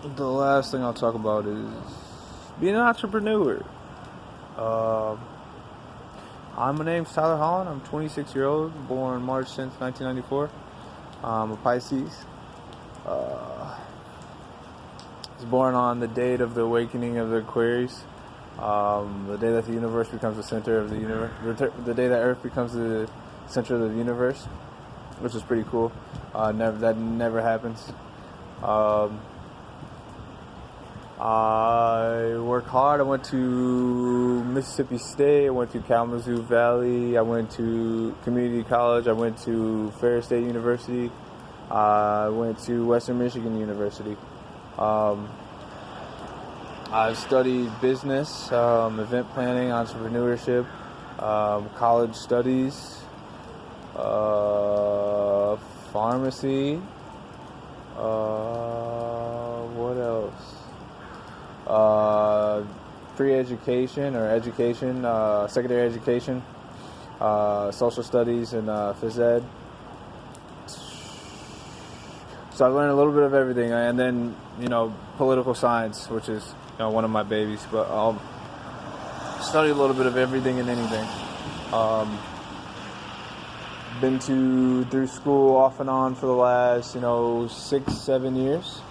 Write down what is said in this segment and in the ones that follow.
The last thing I'll talk about is being an entrepreneur. Uh, my name's Tyler Holland. I'm 26-year-old, born March 10th, 1994. I'm a Pisces. Uh, I was born on the date of the awakening of the Aquarius, the day that the universe becomes the center of the universe, the day that Earth becomes the center of the universe, which is pretty cool. That never happens. I work hard. I went to Mississippi State. I went to Kalamazoo Valley. I went to community college. I went to Ferris State University. I went to Western Michigan University. I've studied business, event planning, entrepreneurship, college studies, pharmacy. What else? Pre-education or education, secondary education, social studies, and phys ed. So I learned a little bit of everything, and then political science, which is one of my babies. But I'll study a little bit of everything and anything. Been through school off and on for the last 6-7 years.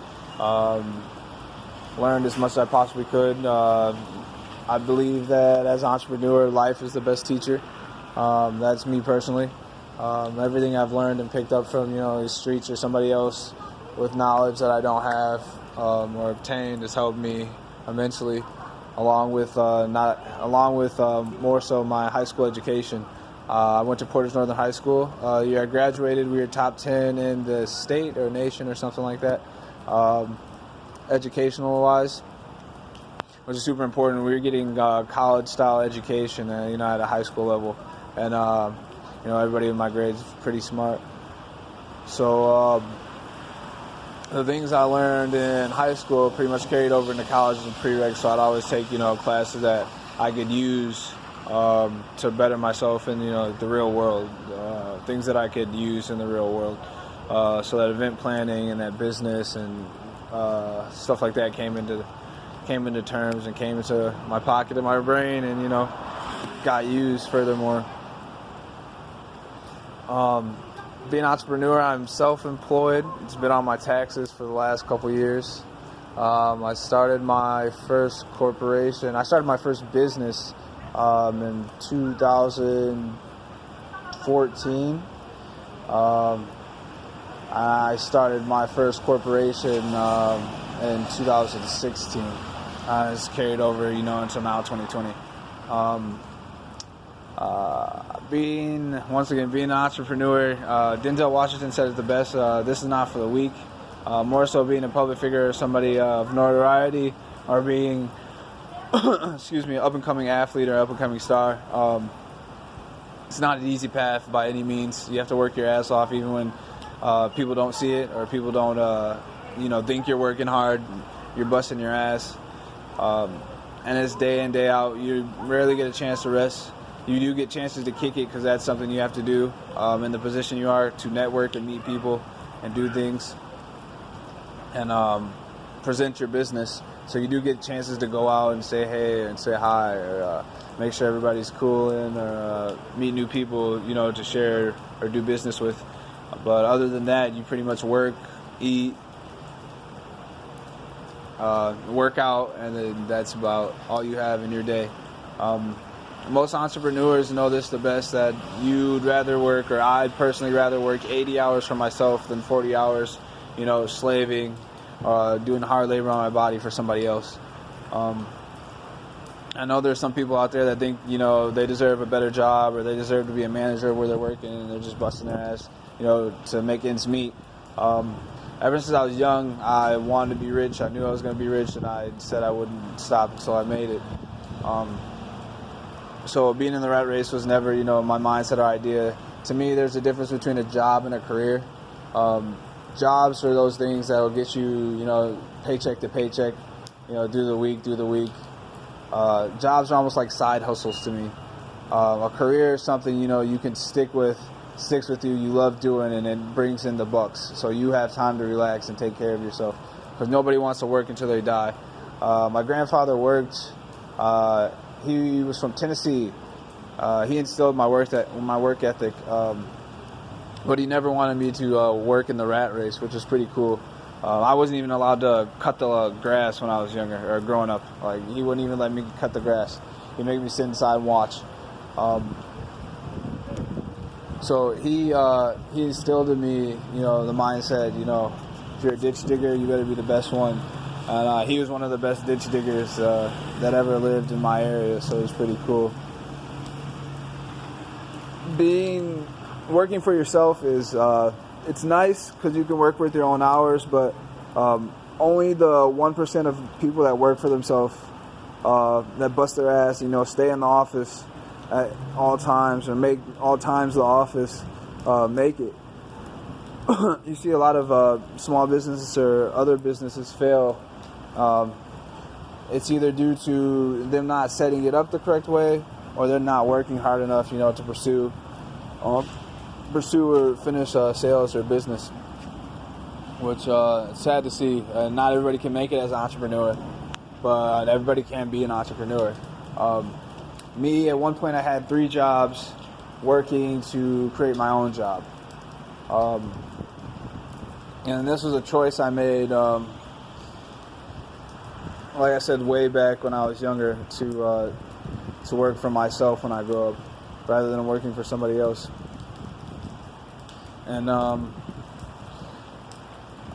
Learned as much as I possibly could. I believe that as an entrepreneur, life is the best teacher. That's me personally. Everything I've learned and picked up from the streets or somebody else with knowledge that I don't have or obtained has helped me immensely, along with more so my high school education. I went to Portage Northern High School. The year I graduated, we were top 10 in the state or nation or something like that. Educational wise, which is super important. We were getting college style education at a high school level, and everybody in my grades is pretty smart. So the things I learned in high school pretty much carried over into college and prereqs. So I'd always take classes that I could use to better myself in the real world, things that I could use in the real world. So that event planning and that business and stuff like that came into terms and came into my pocket and my brain, and got used furthermore. Being an entrepreneur, I'm self-employed. It's been on my taxes for the last couple years. I started my first corporation. I started my first business in 2014. I started my first corporation in 2016. It's carried over, until now, 2020. Being an entrepreneur, Denzel Washington said it the best. This is not for the weak. More so being a public figure or somebody of notoriety, or being, an up-and-coming athlete or up-and-coming star. It's not an easy path by any means. You have to work your ass off even when people don't see it, or people don't, think you're working hard. You're busting your ass. And it's day in, day out. You rarely get a chance to rest. You do get chances to kick it because that's something you have to do in the position you are, to network and meet people and do things and present your business. So you do get chances to go out and say hey and say hi, or make sure everybody's cool, and meet new people, to share or do business with. But other than that, you pretty much work, eat, work out, and then that's about all you have in your day. Most entrepreneurs know this the best, that you'd rather work, or I'd personally rather work 80 hours for myself than 40 hours, slaving, doing hard labor on my body for somebody else. I know there's some people out there that think, they deserve a better job, or they deserve to be a manager where they're working, and they're just busting their ass, to make ends meet. Ever since I was young, I wanted to be rich. I knew I was going to be rich, and I said I wouldn't stop until I made it. So being in the rat race was never, my mindset or idea. To me, there's a difference between a job and a career. Jobs are those things that will get you, paycheck to paycheck, do the week. Jobs are almost like side hustles to me. A career is something, you can sticks with you love doing, and it brings in the bucks. So you have time to relax and take care of yourself. because nobody wants to work until they die. My grandfather worked. He was from Tennessee. He instilled my work ethic, but he never wanted me to work in the rat race, which was pretty cool. I wasn't even allowed to cut the grass when I was younger or growing up. Like, he wouldn't even let me cut the grass. He'd make me sit inside and watch. So he instilled in me, the mindset, if you're a ditch digger, you better be the best one. And he was one of the best ditch diggers that ever lived in my area, so it was pretty cool. Working for yourself is it's nice because you can work with your own hours, but only the 1% of people that work for themselves that bust their ass, stay in the office at all times or make all times the office make it. You see a lot of small businesses or other businesses fail. It's either due to them not setting it up the correct way, or they're not working hard enough, to pursue or finish sales or business, which it's sad to see. Not everybody can make it as an entrepreneur, but everybody can be an entrepreneur. Me, at one point, I had 3 jobs working to create my own job. And this was a choice I made, like I said, way back when I was younger, to work for myself when I grow up, rather than working for somebody else. And all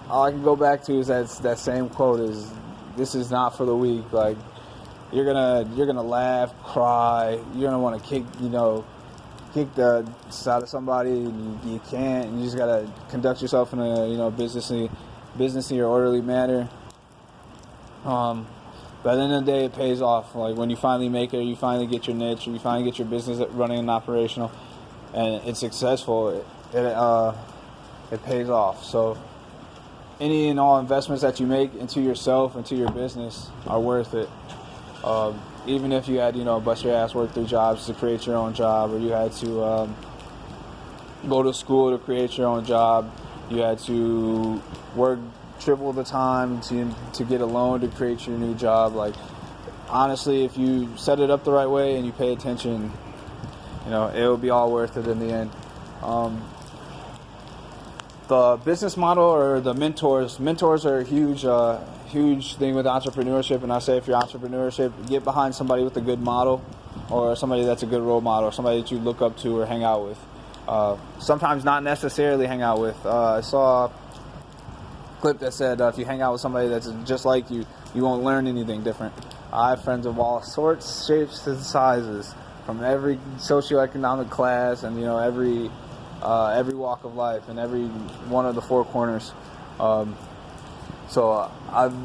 I can go back to is that same quote: "Is this is not for the weak." Like, you're gonna laugh, cry, you're gonna want to kick the side of somebody, and you can't. And you just gotta conduct yourself in a businessy or orderly manner. But at the end of the day, it pays off. Like, when you finally make it, or you finally get your niche, or you finally get your business running and operational, and it's successful, it pays off. So any and all investments that you make into yourself, into your business, are worth it. Even if you had, bust your ass, work 3 jobs to create your own job, or you had to go to school to create your own job, you had to work triple the time to get a loan to create your new job. Like, honestly, if you set it up the right way and you pay attention, it will be all worth it in the end. The business model, or the mentors are a huge thing with entrepreneurship. And I say, if you're entrepreneurship, get behind somebody with a good model, or somebody that's a good role model, or somebody that you look up to or hang out with. Sometimes not necessarily hang out with. I saw a clip that said, if you hang out with somebody that's just like you, you won't learn anything different. I have friends of all sorts, shapes, and sizes, from every socioeconomic class, and every walk of life, and every one of the 4 corners. So I've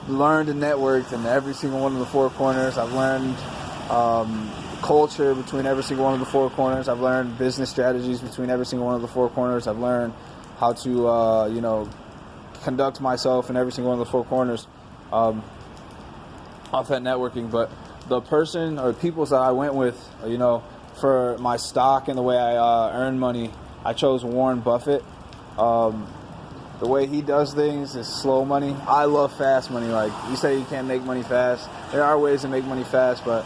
learned and networked in every single one of the 4 corners. I've learned culture between every single one of the 4 corners. I've learned business strategies between every single one of the 4 corners. I've learned how to conduct myself in every single one of the 4 corners off that networking. But the person or people that I went with, for my stock and the way I earn money, I chose Warren Buffett. The way he does things is slow money. I love fast money. Like, you say you can't make money fast. There are ways to make money fast, but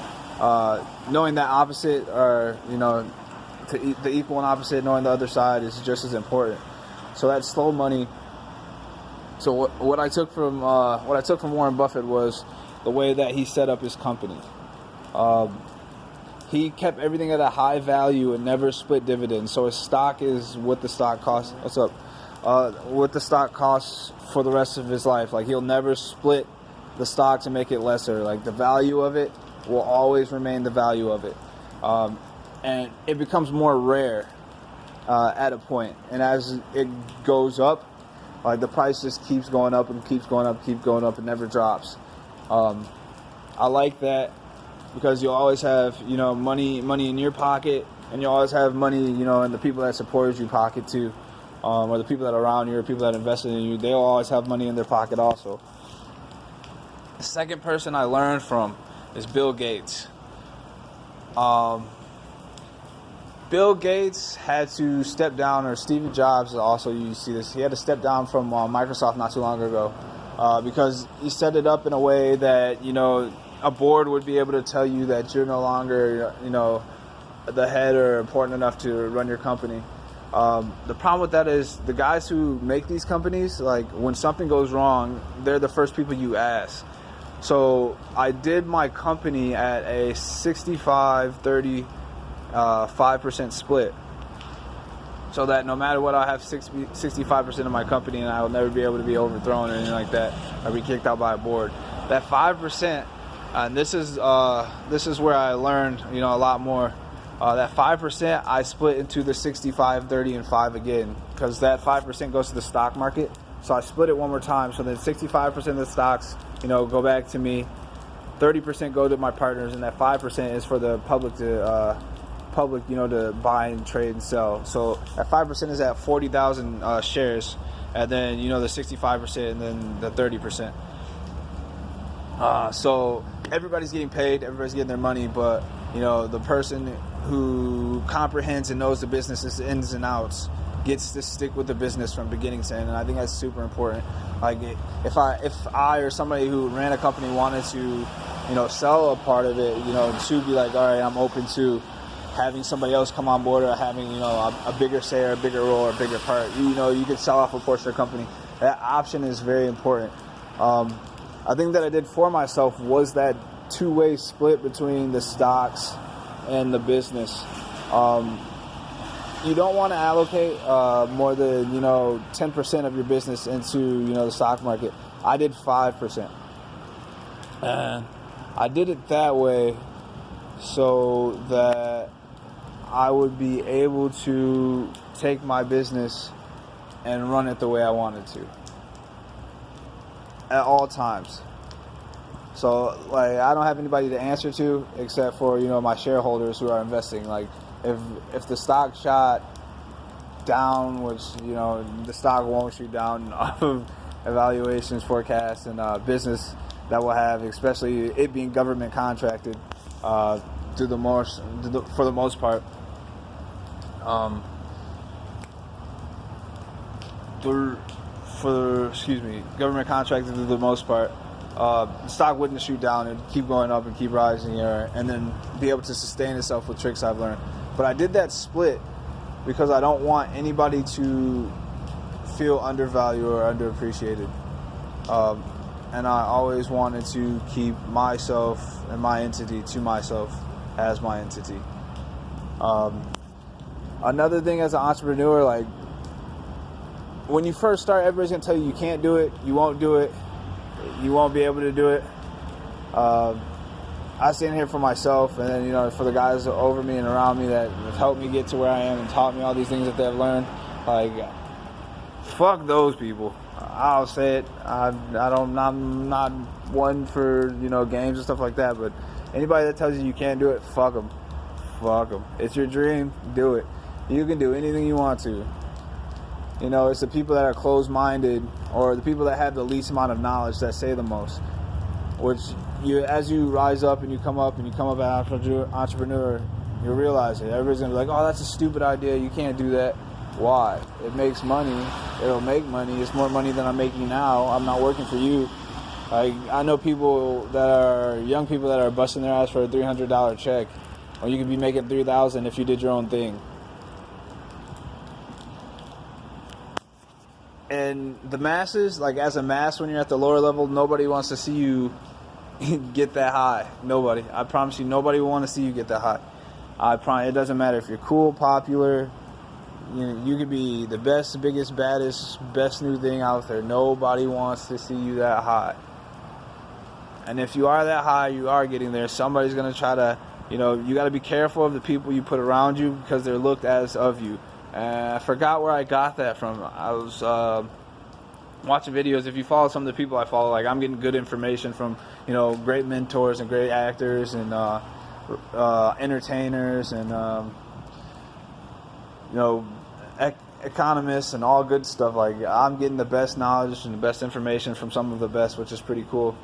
knowing that opposite, or the equal and opposite, knowing the other side, is just as important. So that's slow money. So what I took from Warren Buffett was the way that he set up his company. He kept everything at a high value and never split dividends. So his stock is what the stock costs. What's up? What the stock costs for the rest of his life. Like, he'll never split the stock to make it lesser. Like, the value of it will always remain the value of it. And it becomes more rare at a point. And as it goes up, like, the price just keeps going up and keeps going up, and never drops. I like that, because you'll always have, money in your pocket, and you always have money, in the people that supported you pocket too, or the people that are around you, or people that invested in you. They'll always have money in their pocket also. The second person I learned from is Bill Gates. Bill Gates had to step down, or Steve Jobs also, you see this, he had to step down from Microsoft not too long ago. because you set it up in a way that, a board would be able to tell you that you're no longer, the head or important enough to run your company. The problem with that is the guys who make these companies, like when something goes wrong, they're the first people you ask. So I did my company at a 65-30, 5% split. So that no matter what, I have 65% of my company, and I will never be able to be overthrown or anything like that, or be kicked out by a board. That 5%, and this is where I learned, a lot more. That 5% I split into the 65, 30, and 5 again, because that 5% goes to the stock market. So I split it one more time. So then 65% of the stocks, go back to me. 30% go to my partners, and that 5% is for the public to to buy and trade and sell. So that 5% is at 40,000 shares, and then the 65% and then the 30%. So everybody's getting paid, everybody's getting their money, but the person who comprehends and knows the business's ins and outs gets to stick with the business from beginning to end, and I think that's super important. Like if I or somebody who ran a company wanted to sell a part of it, to be like, all right, I'm open to having somebody else come on board, or having a bigger say or a bigger role or a bigger part, you could sell off a portion of the company. That option is very important. I think that I did for myself was that two-way split between the stocks and the business. You don't want to allocate more than 10% of your business into the stock market. I did 5%, and I did it that way so that I would be able to take my business and run it the way I wanted to at all times. So, like, I don't have anybody to answer to except for, my shareholders who are investing. Like, if the stock shot down, which, the stock won't shoot down off of evaluations, forecasts, and business that we'll have, especially it being government contracted for the most part. Government contracted for the most part. The stock wouldn't shoot down, it'd keep going up and keep rising, and then be able to sustain itself with tricks I've learned. But I did that split because I don't want anybody to feel undervalued or underappreciated. And I always wanted to keep myself and my entity to myself as my entity. Another thing as an entrepreneur, like, when you first start, everybody's going to tell you can't do it, you won't do it, you won't be able to do it. I stand here for myself, and then, for the guys over me and around me that have helped me get to where I am and taught me all these things that they've learned. Like, fuck those people. I'll say it. I'm not one for, games and stuff like that, but anybody that tells you can't do it, fuck them. Fuck them. It's your dream, do it. You can do anything you want to. It's the people that are closed-minded or the people that have the least amount of knowledge that say the most. Which, as you rise up and you come up as an entrepreneur, you realize it. Everybody's going to be like, oh, that's a stupid idea. You can't do that. Why? It makes money. It'll make money. It's more money than I'm making now. I'm not working for you. I know young people that are busting their ass for a $300 check. Or you could be making $3,000 if you did your own thing. And the masses, like as a mass, when you're at the lower level, nobody wants to see you get that high. Nobody. I promise you, nobody will want to see you get that high. It doesn't matter if you're cool, popular. You could be the best, biggest, baddest, best new thing out there. Nobody wants to see you that high. And if you are that high, you are getting there. Somebody's going to try to, you got to be careful of the people you put around you because they're looked as of you. I forgot where I got that from. I was watching videos. If you follow some of the people I follow, like I'm getting good information from, great mentors and great actors and entertainers and, economists and all good stuff. Like I'm getting the best knowledge and the best information from some of the best, which is pretty cool.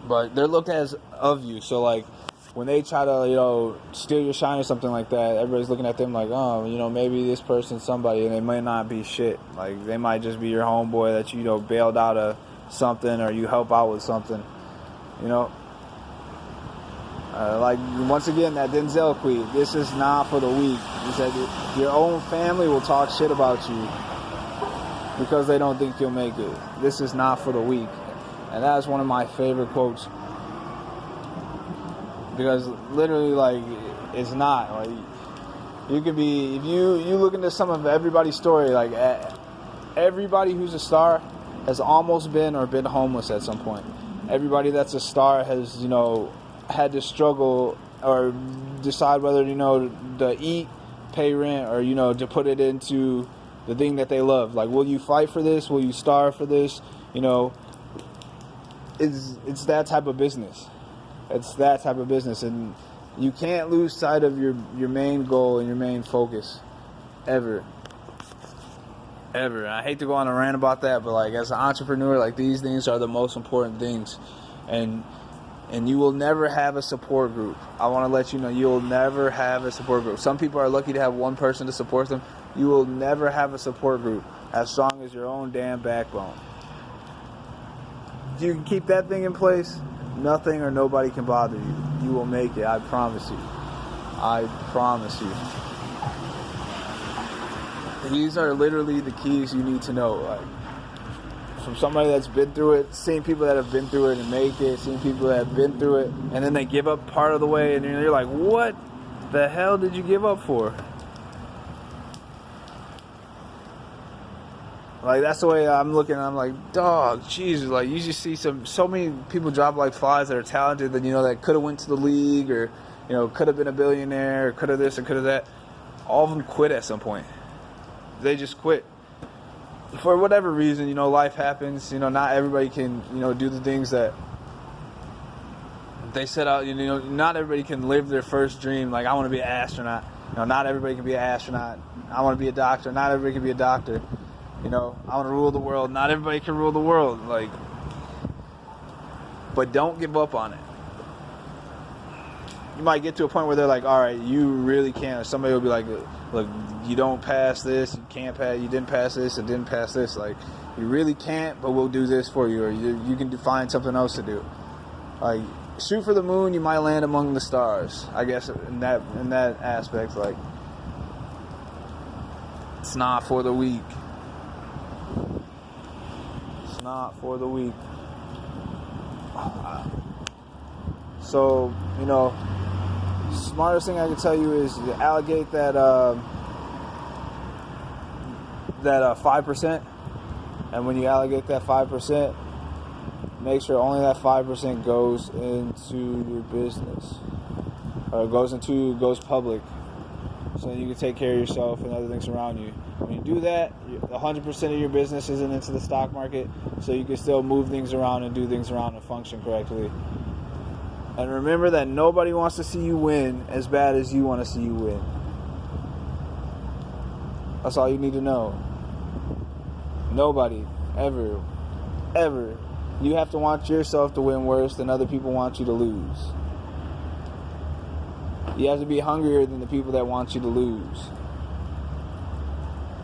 But they're looked as of you. So like when they try to, steal your shine or something like that, everybody's looking at them like, oh, maybe this person's somebody, and they might not be shit. Like, they might just be your homeboy that, bailed out something or you help out with something, you know. Like, once again, that Denzel tweet, this is not for the weak. He said your own family will talk shit about you because they don't think you'll make it. This is not for the weak. And that is one of my favorite quotes. Because literally, like, it's not. Like, you could be, if you look into some of everybody's story, like, everybody who's a star has almost been or been homeless at some point. Everybody that's a star has, you know, had to struggle or decide whether, you know, to eat, pay rent, or, you know, to put it into the thing that they love. Like, will you fight for this? Will you starve for this? You know, it's that type of business. It's that type of business, and you can't lose sight of your main goal and your main focus, ever. Ever. I hate to go on a rant about that, but, like, as an entrepreneur, like, these things are the most important things, and you will never have a support group. I want to let you know, you'll never have a support group. Some people are lucky to have one person to support them. You will never have a support group as strong as your own damn backbone. If you can keep that thing in place, nothing or nobody can bother you. You will make it. I promise you. I promise you. These are literally the keys you need to know. Like, from somebody that's been through it, seeing people that have been through it and make it, seeing people that have been through it, and then they give up part of the way, and you're like, what the hell did you give up for? Like, that's the way I'm looking. I'm like, dog, Jesus. Like, you just see so many people drop like flies that are talented that, you know, that could have went to the league, or, you know, could have been a billionaire, or could have this or could have that. All of them quit at some point. They just quit. For whatever reason, you know, life happens. You know, not everybody can, you know, do the things that they set out. You know, not everybody can live their first dream. Like, I want to be an astronaut. You know, not everybody can be an astronaut. I want to be a doctor. Not everybody can be a doctor. You know, I want to rule the world. Not everybody can rule the world. Like, but don't give up on it. You might get to a point where they're like, all right, you really can't. Or somebody will be like, look, you don't pass this, you can't pass, you didn't pass this, and didn't pass this. Like, you really can't, but we'll do this for you, or you can find something else to do. Like, shoot for the moon, you might land among the stars. I guess in that aspect, like, it's not for the weak. It's not for the weak. So, you know, smartest thing I can tell you is to allocate that 5%, and when you allocate that 5%, make sure only that 5% goes into your business, or goes public, so you can take care of yourself and other things around you. When you do that, 100% of your business isn't into the stock market, so you can still move things around and do things around and function correctly. And remember that nobody wants to see you win as bad as you want to see you win. That's all you need to know. Nobody, ever. You have to want yourself to win worse than other people want you to lose. You have to be hungrier than the people that want you to lose.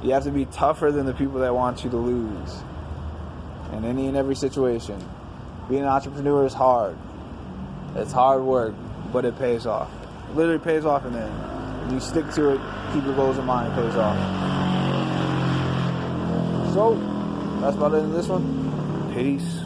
You have to be tougher than the people that want you to lose. In any and every situation. Being an entrepreneur is hard. It's hard work, but it pays off. It literally pays off in the end. When you stick to it, keep your goals in mind, it pays off. So, that's about it in this one. Peace.